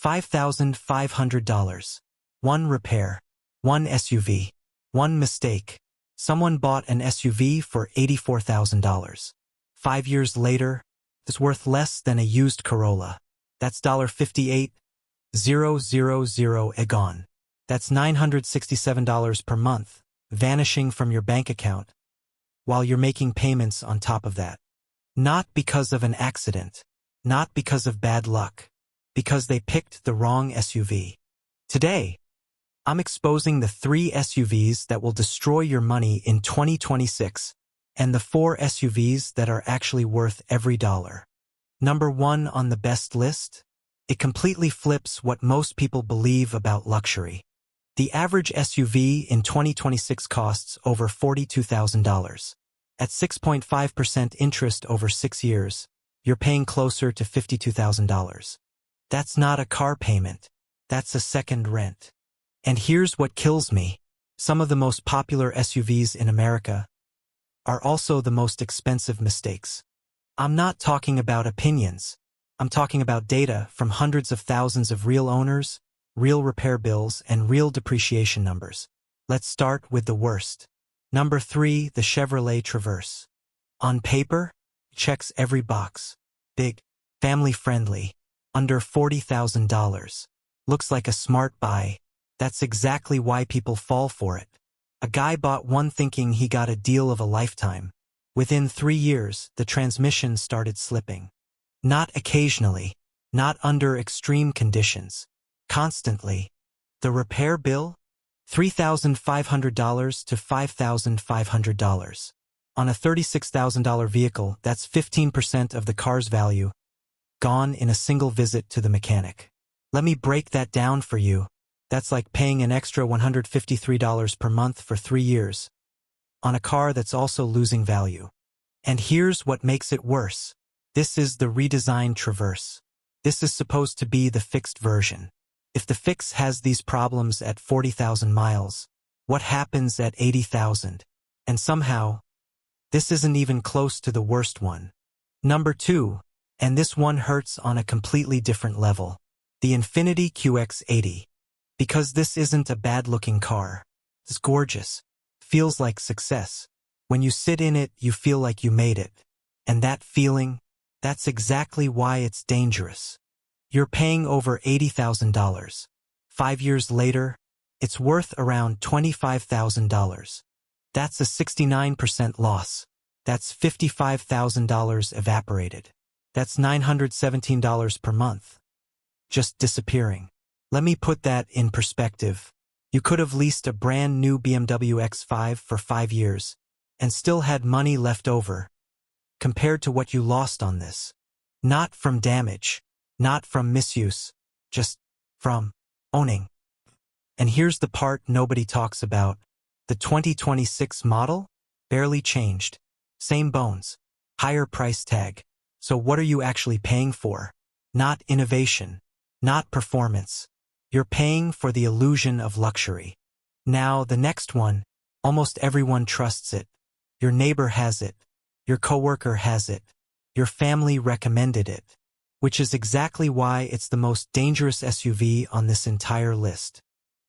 $5,500. One repair. One SUV. One mistake. Someone bought an SUV for $84,000. 5 years later, it's worth less than a used Corolla. That's $58,000 gone. That's $967 per month, vanishing from your bank account, while you're making payments on top of that. Not because of an accident, not because of bad luck, because they picked the wrong SUV. Today, I'm exposing the 3 SUVs that will destroy your money in 2026, and the 4 SUVs that are actually worth every dollar. Number 1 on the best list? It completely flips what most people believe about luxury. The average SUV in 2026 costs over $42,000. At 6.5% interest over 6 years, you're paying closer to $52,000. That's not a car payment. That's a second rent. And here's what kills me. Some of the most popular SUVs in America are also the most expensive mistakes. I'm not talking about opinions. I'm talking about data from hundreds of thousands of real owners, real repair bills, and real depreciation numbers. Let's start with the worst. Number 3, the Chevrolet Traverse. On paper, checks every box. Big, family-friendly, under $40,000. Looks like a smart buy. That's exactly why people fall for it. A guy bought one thinking he got a deal of a lifetime. Within 3 years, the transmission started slipping. Not occasionally, not under extreme conditions. Constantly. The repair bill? $3,500 to $5,500. On a $36,000 vehicle, that's 15% of the car's value, gone in a single visit to the mechanic. Let me break that down for you. That's like paying an extra $153 per month for 3 years on a car that's also losing value. And here's what makes it worse. This is the redesigned Traverse. This is supposed to be the fixed version. If the fix has these problems at 40,000 miles, what happens at 80,000? And somehow, this isn't even close to the worst one. Number 2, and this one hurts on a completely different level. The Infiniti QX80. Because this isn't a bad-looking car. It's gorgeous. Feels like success. When you sit in it, you feel like you made it. And that feeling, that's exactly why it's dangerous. You're paying over $80,000. 5 years later, it's worth around $25,000. That's a 69% loss. That's $55,000 evaporated. That's $917 per month. Just disappearing. Let me put that in perspective. You could have leased a brand new BMW X5 for 5 years and still had money left over, compared to what you lost on this. Not from damage, not from misuse, just from owning. And here's the part nobody talks about. The 2026 model? Barely changed. Same bones. Higher price tag. So what are you actually paying for? Not innovation. Not performance. You're paying for the illusion of luxury. Now, the next one, almost everyone trusts it. Your neighbor has it. Your coworker has it. Your family recommended it. Which is exactly why it's the most dangerous SUV on this entire list.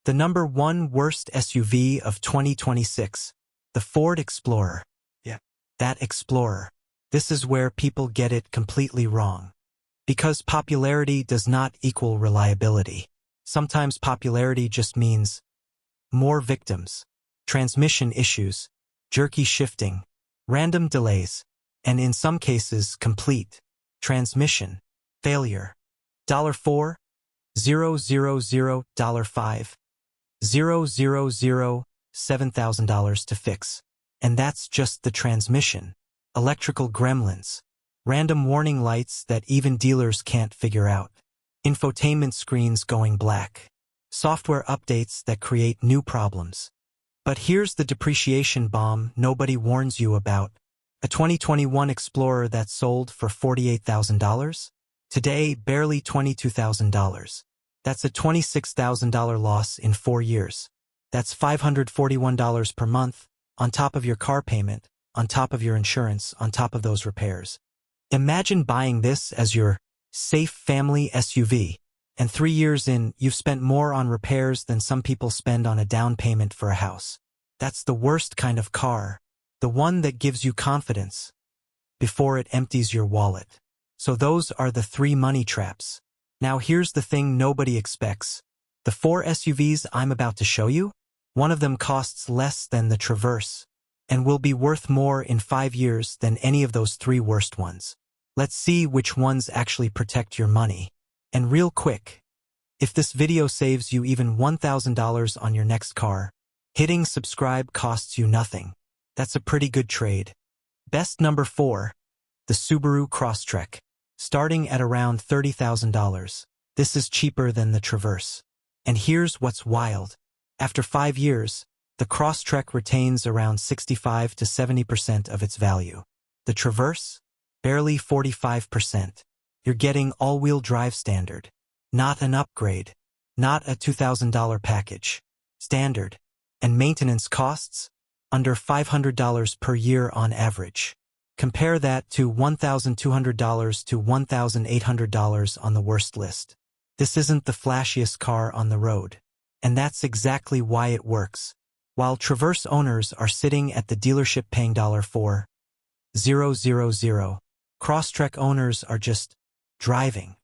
The number 1 worst SUV of 2026. The Ford Explorer. Yeah. That Explorer. This is where people get it completely wrong. Because popularity does not equal reliability. Sometimes popularity just means more victims, transmission issues, jerky shifting, random delays, and in some cases complete transmission failure. $4,000, $5,000, $0,000, $7,000 to fix. And that's just the transmission. Electrical gremlins. Random warning lights that even dealers can't figure out. Infotainment screens going black. Software updates that create new problems. But here's the depreciation bomb nobody warns you about. A 2021 Explorer that sold for $48,000? Today, barely $22,000. That's a $26,000 loss in 4 years. That's $541 per month, on top of your car payment, on top of your insurance, on top of those repairs. Imagine buying this as your safe family SUV. And 3 years in, you've spent more on repairs than some people spend on a down payment for a house. That's the worst kind of car. The one that gives you confidence before it empties your wallet. So those are the 3 money traps. Now here's the thing nobody expects. The 4 SUVs I'm about to show you, one of them costs less than the Traverse and will be worth more in 5 years than any of those 3 worst ones. Let's see which ones actually protect your money. And real quick, if this video saves you even $1,000 on your next car, hitting subscribe costs you nothing. That's a pretty good trade. Best number 4, the Subaru Crosstrek, starting at around $30,000. This is cheaper than the Traverse. And here's what's wild. After 5 years, the Crosstrek retains around 65 to 70% of its value. The Traverse? Barely 45%. You're getting all-wheel drive standard. Not an upgrade. Not a $2,000 package. Standard. And maintenance costs? Under $500 per year on average. Compare that to $1,200 to $1,800 on the worst list. This isn't the flashiest car on the road. And that's exactly why it works. While Traverse owners are sitting at the dealership paying $4,000, Crosstrek owners are just driving.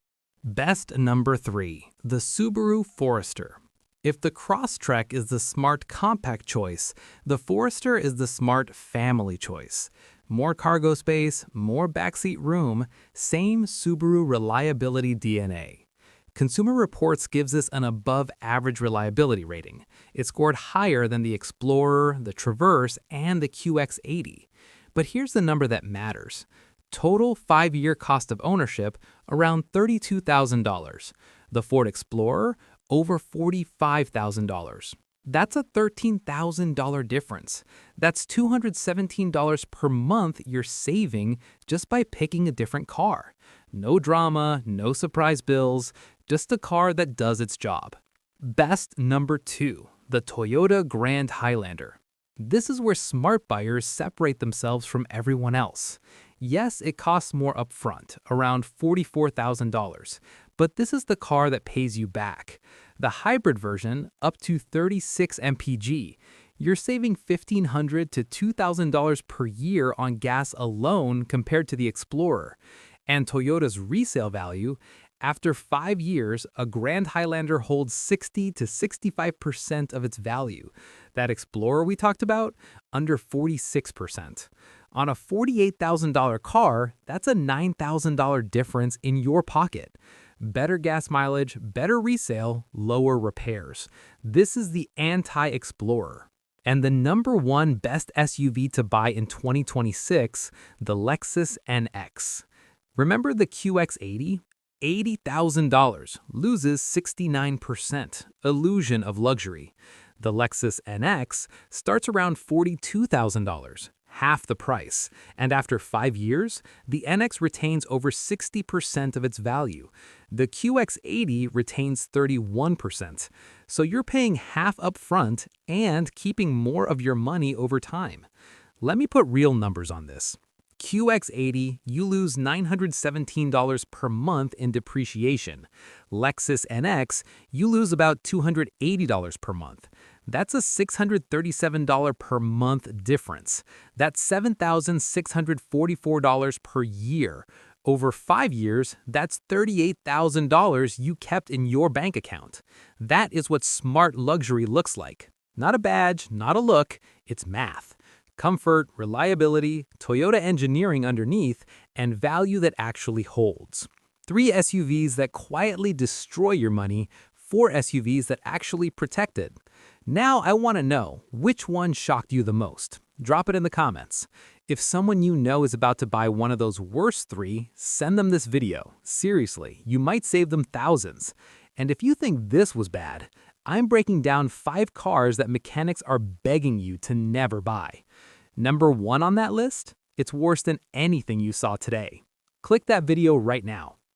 Best number 3, the Subaru Forester. If the Crosstrek is the smart compact choice, the Forester is the smart family choice. More cargo space, more backseat room, same Subaru reliability DNA. Consumer Reports gives this an above-average reliability rating. It scored higher than the Explorer, the Traverse, and the QX80. But here's the number that matters. Total 5-year cost of ownership, around $32,000. The Ford Explorer, over $45,000. That's a $13,000 difference. That's $217 per month you're saving just by picking a different car. No drama, no surprise bills, just a car that does its job. Best number 2, the Toyota Grand Highlander. This is where smart buyers separate themselves from everyone else. Yes, it costs more upfront, around $44,000, but this is the car that pays you back. The hybrid version, up to 36 mpg, you're saving $1,500 to $2,000 per year on gas alone compared to the Explorer. And Toyota's resale value, after 5 years, a Grand Highlander holds 60 to 65% of its value. That Explorer we talked about, under 46%. On a $48,000 car, that's a $9,000 difference in your pocket. Better gas mileage, better resale, lower repairs. This is the anti-Explorer. And the number 1 best SUV to buy in 2026, the Lexus NX. Remember the QX80? $80,000, loses 69%, illusion of luxury. The Lexus NX starts around $42,000, half the price, and after 5 years, the NX retains over 60% of its value. The QX80 retains 31%, so you're paying half up front and keeping more of your money over time. Let me put real numbers on this. QX80, you lose $917 per month in depreciation. Lexus NX, you lose about $280 per month. That's a $637 per month difference. That's $7,644 per year. Over 5 years, that's $38,000 you kept in your bank account. That is what smart luxury looks like. Not a badge, not a look, it's math. Comfort, reliability, Toyota engineering underneath, and value that actually holds. 3 SUVs that quietly destroy your money, 4 SUVs that actually protect it. Now I want to know, which one shocked you the most? Drop it in the comments. If someone you know is about to buy one of those worst 3, send them this video. Seriously, you might save them thousands. And if you think this was bad, I'm breaking down 5 cars that mechanics are begging you to never buy. Number 1 on that list? It's worse than anything you saw today. Click that video right now.